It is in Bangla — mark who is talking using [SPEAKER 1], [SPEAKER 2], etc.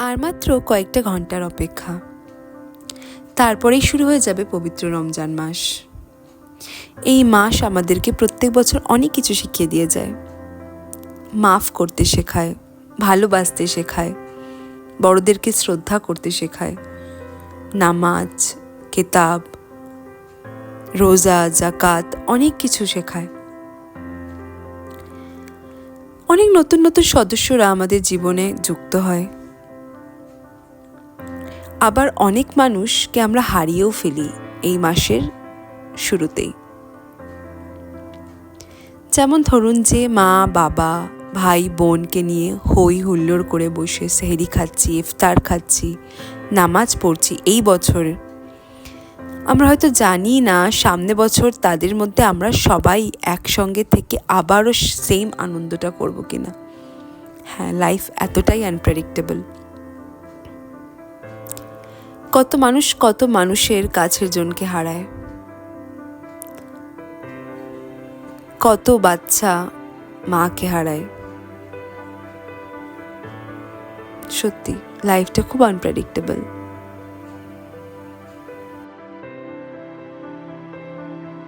[SPEAKER 1] আর মাত্র কয়েকটা ঘন্টার অপেক্ষা, তারপরেই শুরু হয়ে যাবে পবিত্র রমজান মাস। এই মাস আমাদেরকে প্রত্যেক বছর অনেক কিছু শিখিয়ে দিয়ে যায়। মাফ করতে শেখায়, ভালোবাসতে শেখায়, বড়দেরকে শ্রদ্ধা করতে শেখায়, নামাজ, কেতাব, রোজা, জাকাত অনেক কিছু শেখায়। অনেক নতুন নতুন সদস্যরা আমাদের জীবনে যুক্ত হয়। আবার অনেক মানুষকে আমরা হারিয়েও ফেলি এই মাসের শুরুতেই। যেমন ধরুন যে মা বাবা ভাই বোনকে নিয়ে হই হুল্লোড় করে বসে সেহরি খাচ্ছি, ইফতার খাচ্ছি, নামাজ পড়ছি, এই বছর আমরা হয়তো জানি না সামনে বছর তাদের মধ্যে আমরা সবাই একসঙ্গে থেকে আবারও সেম আনন্দটা করব কিনা। হ্যাঁ, লাইফ এতটাই আনপ্রেডিক্টেবল। কত মানুষ কত মানুষের কাছের জনকে হারায়, কত বাচ্চা মাকে হারায়। সত্যি লাইফটা খুব আনপ্রেডিক্টেবল।